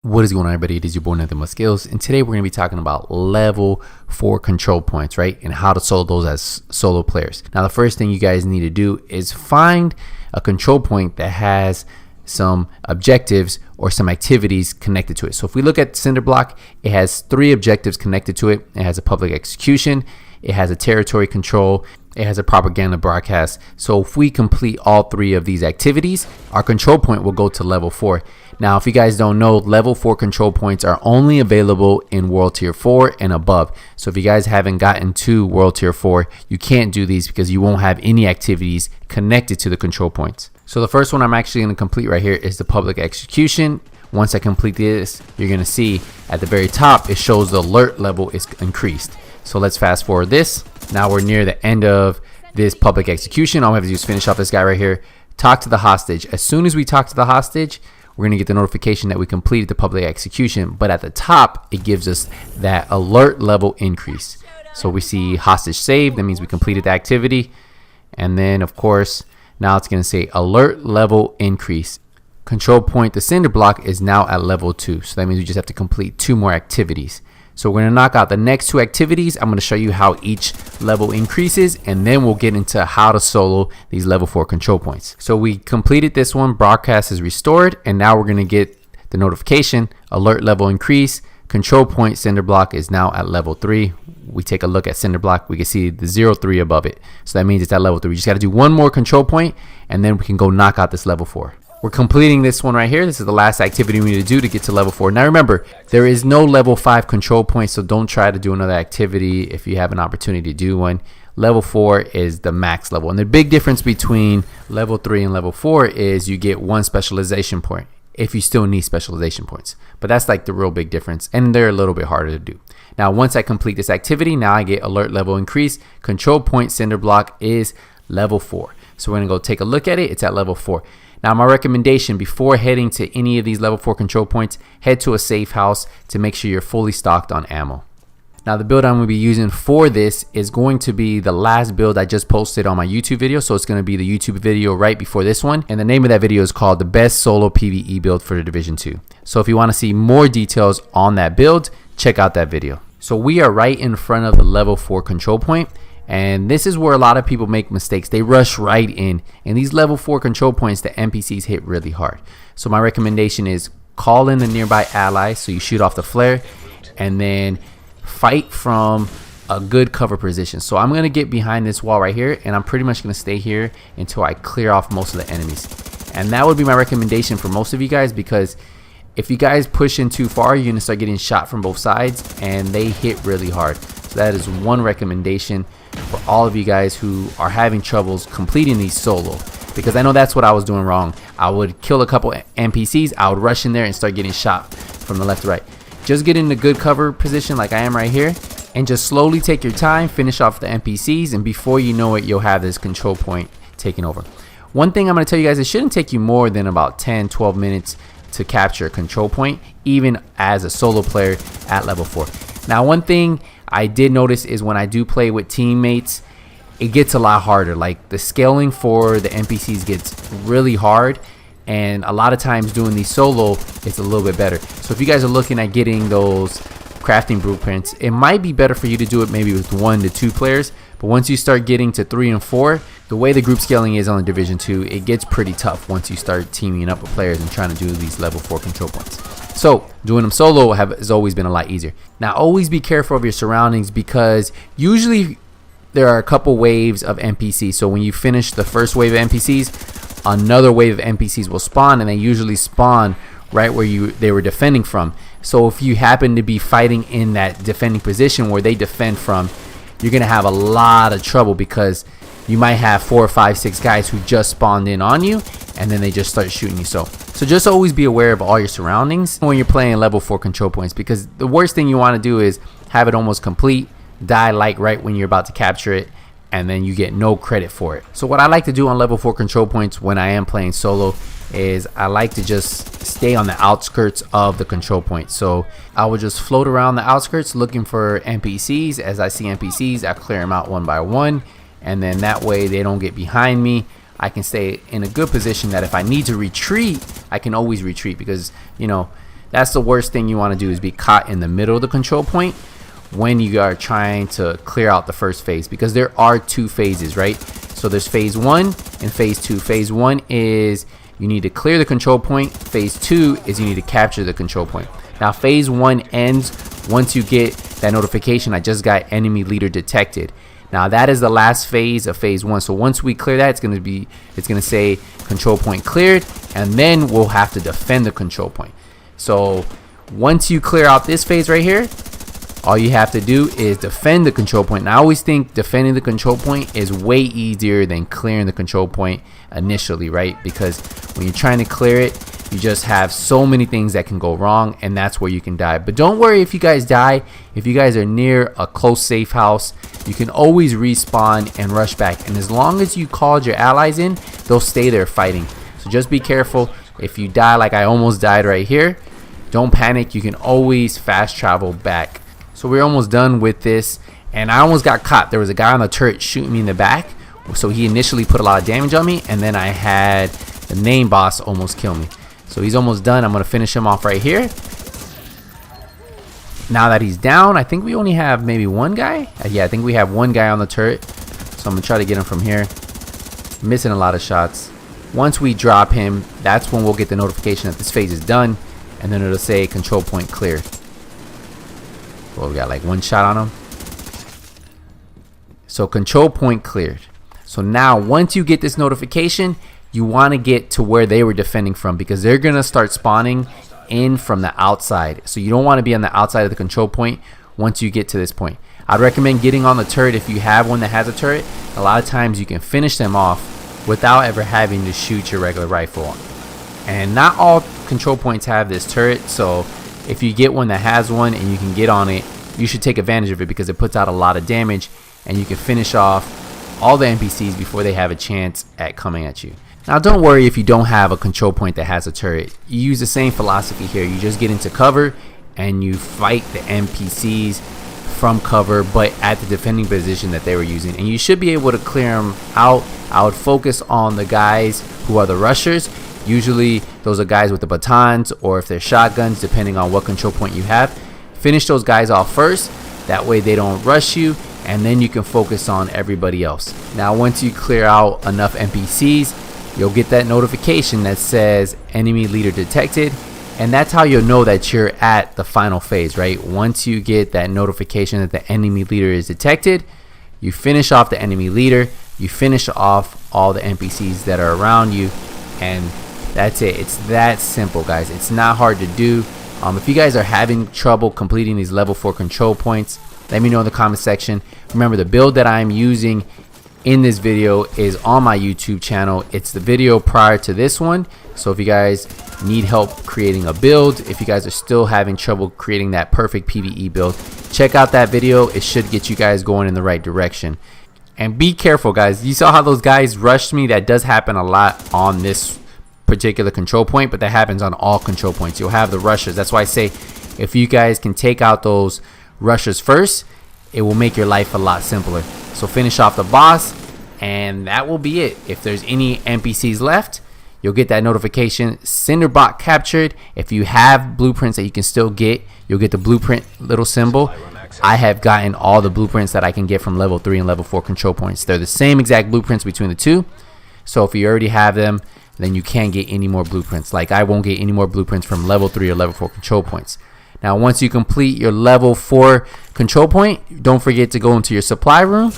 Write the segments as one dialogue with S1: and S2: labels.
S1: What is going on, everybody? It is your boy Nothing But Skills, and today we're going to be talking about level 4 control points, right? And how to solo those as solo players. Now, the first thing you guys need to do is find a control point that has some objectives or some activities connected to it. So if we look at Cinder Block, it has 3 objectives connected to it. It has a public execution, it has a territory control, it has a propaganda broadcast. So if we complete all 3 of these activities, our control point will go to level 4. Now, if you guys don't know, level 4 control points are only available in World Tier 4 and above. So if you guys haven't gotten to World Tier 4, you can't do these because you won't have any activities connected to the control points. So the first one I'm actually going to complete right here is the public execution. Once I complete this, you're going to see at the very top, it shows the alert level is increased. So let's fast forward this. Now we're near the end of this public execution. All we have to do is finish off this guy right here. Talk to the hostage. As soon as we talk to the hostage, we're going to get the notification that we completed the public execution, but at the top it gives us that alert level increase. So we see hostage saved, that means we completed the activity, and then of course now it's going to say alert level increase. Control point, the Cinder Block, is now at level 2, so that means we just have to complete 2 more activities. So we're going to knock out the next 2 activities. I'm going to show you how each level increases, and then we'll get into how to solo these level 4 control points. So we completed this one, broadcast is restored, and now we're going to get the notification, alert level increase, control point Cinder Block is now at level 3. We take a look at Cinder Block, we can see the 0-3 above it. So that means it's at level 3. We just got to do 1 more control point, and then we can go knock out this level 4. We're completing this one right here. This is the last activity we need to do to get to level 4. Now remember, there is no level 5 control point, so don't try to do another activity if you have an opportunity to do one. Level 4 is the max level. And the big difference between level 3 and level 4 is you get 1 specialization point if you still need specialization points. But that's like the real big difference, and they're a little bit harder to do. Now once I complete this activity, now I get alert level increase. Control point Cinder Block is level 4. So we're going to go take a look at it. It's at level 4. Now my recommendation before heading to any of these level 4 control points, head to a safe house to make sure you're fully stocked on ammo. Now the build I'm going to be using for this is going to be the last build I just posted on my YouTube video. So it's going to be the YouTube video right before this one. And the name of that video is called the best solo PvE build for the Division 2. So if you want to see more details on that build, check out that video. So we are right in front of the level 4 control point. And this is where a lot of people make mistakes. They rush right in. And these level 4 control points, the NPCs hit really hard. So my recommendation is call in the nearby allies. So you shoot off the flare and then fight from a good cover position. So I'm going to get behind this wall right here, and I'm pretty much going to stay here until I clear off most of the enemies. And that would be my recommendation for most of you guys, because if you guys push in too far, you're going to start getting shot from both sides, and they hit really hard. So that is one recommendation for all of you guys who are having troubles completing these solo, because I know that's what I was doing wrong. I would kill a couple NPCs, I would rush in there and start getting shot from the left to right. Just get in a good cover position like I am right here, and just slowly take your time, finish off the NPCs, and before you know it, you'll have this control point taken over. One thing I'm going to tell you guys, it shouldn't take you more than about 10-12 minutes to capture a control point, even as a solo player at level 4. Now one thing I did notice is when I do play with teammates, it gets a lot harder. Like the scaling for the NPCs gets really hard, and a lot of times doing these solo is a little bit better. So if you guys are looking at getting those crafting blueprints, it might be better for you to do it maybe with 1 to 2 players. But once you start getting to 3 and 4, the way the group scaling is on the Division 2, it gets pretty tough once you start teaming up with players and trying to do these level 4 control points. So doing them solo has always been a lot easier. Now always be careful of your surroundings, because usually there are a couple waves of NPCs. So when you finish the first wave of NPCs, another wave of NPCs will spawn, and they usually spawn right where they were defending from. So if you happen to be fighting in that defending position where they defend from, you're gonna have a lot of trouble, because you might have 4, 5, 6 guys who just spawned in on you, and then they just start shooting you. So just always be aware of all your surroundings when you're playing level 4 control points, because the worst thing you want to do is have it almost complete, die like right when you're about to capture it, and then you get no credit for it. So what I like to do on level 4 control points when I am playing solo is I like to just stay on the outskirts of the control point. So I will just float around the outskirts looking for NPCs. As I see NPCs, I clear them out one by one, and then that way they don't get behind me. I can stay in a good position that if I need to retreat, I can always retreat, because, you know, That's the worst thing you want to do, is be caught in the middle of the control point when you are trying to clear out the first phase, because there are 2 phases, right? So there's phase 1 and phase 2. Phase 1 is you need to clear the control point. Phase 2 is you need to capture the control point. Now phase 1 ends once you get that notification, I just got enemy leader detected. Now that is the last phase of phase 1. So once we clear that, it's going to say control point cleared, and then we'll have to defend the control point. So once you clear out this phase right here, all you have to do is defend the control point. And I always think defending the control point is way easier than clearing the control point initially, right? Because when you're trying to clear it, you just have so many things that can go wrong, and that's where you can die. But don't worry if you guys die. If you guys are near a close safe house, you can always respawn and rush back. And as long as you called your allies in, they'll stay there fighting. So just be careful. If you die like I almost died right here, don't panic. You can always fast travel back. So we're almost done with this, and I almost got caught. There was a guy on the turret shooting me in the back, so he initially put a lot of damage on me, and then I had the name boss almost kill me. So he's almost done. I'm gonna finish him off right here. Now that he's down, I think we only have maybe 1 guy. Yeah, I think we have 1 guy on the turret, so I'm gonna try to get him from here. Missing a lot of shots. Once we drop him, that's when we'll get the notification that this phase is done, and then it'll say control point cleared. Well, we got like 1 shot on him. So control point cleared. So now once you get this notification, you want to get to where they were defending from, because they're going to start spawning in from the outside. So you don't want to be on the outside of the control point once you get to this point. I'd recommend getting on the turret if you have one that has a turret. A lot of times you can finish them off without ever having to shoot your regular rifle. And not all control points have this turret, so if you get one that has one and you can get on it, you should take advantage of it, because it puts out a lot of damage and you can finish off all the NPCs before they have a chance at coming at you. Now don't worry if you don't have a control point that has a turret. You use the same philosophy here. You just get into cover and you fight the NPCs from cover, but at the defending position that they were using, and you should be able to clear them out. I would focus on the guys who are the rushers. Usually those are guys with the batons, or if they're shotguns, depending on what control point you have. Finish those guys off first, that way they don't rush you, and then you can focus on everybody else. Now once you clear out enough NPCs, you'll get that notification that says enemy leader detected, and that's how you'll know that you're at the final phase, right? Once you get that notification that the enemy leader is detected, you finish off the enemy leader, you finish off all the NPCs that are around you, and that's it. It's that simple, guys. It's not hard to do. If you guys are having trouble completing these level 4 control points, let me know in the comment section. Remember, the build that I'm using in this video is on my YouTube channel. It's the video prior to this one. So if you guys need help creating a build, if you guys are still having trouble creating that perfect PvE build, check out that video. It should get you guys going in the right direction. And be careful, guys. You saw how those guys rushed me. That does happen a lot on this particular control point, but that happens on all control points. You'll have the rushers. That's why I say if you guys can take out those rushers first, it will make your life a lot simpler. So finish off the boss, and that will be it. If there's any NPCs left, you'll get that notification, Cinderbot captured. If you have blueprints that you can still get, you'll get the blueprint little symbol. I have gotten all the blueprints that I can get from level 3 and level 4 control points. They're the same exact blueprints between the two. So if you already have them, then you can't get any more blueprints. Like I won't get any more blueprints from level 3 or level 4 control points. Now once you complete your level 4 control point, don't forget to go into your supply room,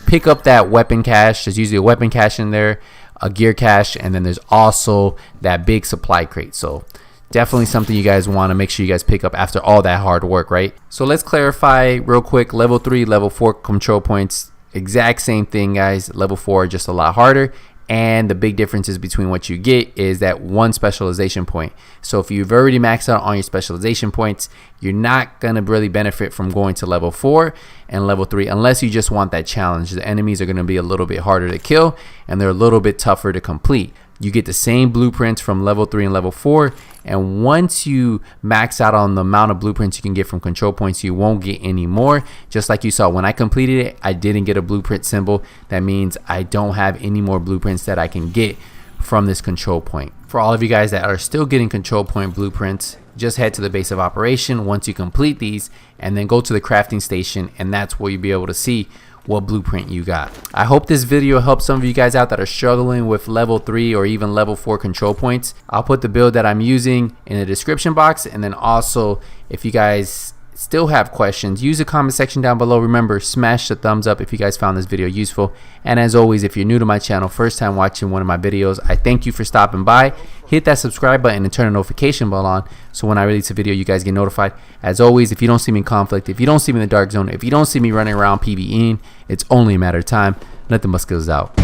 S1: pick up that weapon cache. There's usually a weapon cache in there, a gear cache, and then there's also that big supply crate. So definitely something you guys want to make sure you guys pick up after all that hard work, right? So let's clarify real quick. Level 3, level 4 control points, exact same thing, guys. Level 4 just a lot harder. And the big differences between what you get is that one specialization point. So if you've already maxed out on your specialization points, you're not going to really benefit from going to level 4 and level 3 unless you just want that challenge. The enemies are going to be a little bit harder to kill and they're a little bit tougher to complete. You get the same blueprints from level 3 and level 4, and once you max out on the amount of blueprints you can get from control points, you won't get any more. Just like you saw when I completed it, I didn't get a blueprint symbol. That means I don't have any more blueprints that I can get from this control point. For all of you guys that are still getting control point blueprints, just head to the base of operation once you complete these, and then go to the crafting station, and that's where you'll be able to see what blueprint you got. I hope this video helps some of you guys out that are struggling with level 3 or even level 4 control points. I'll put the build that I'm using in the description box, and then also if you guys still have questions, use the comment section down below. Remember, smash the thumbs up if you guys found this video useful, and as always, if you're new to my channel, first time watching one of my videos, I thank you for stopping by. Hit that subscribe button and turn the notification bell on so when I release a video you guys get notified. As always, if you don't see me in conflict, if you don't see me in the dark zone, if you don't see me running around PvEing, it's only a matter of time. Let the muscles out.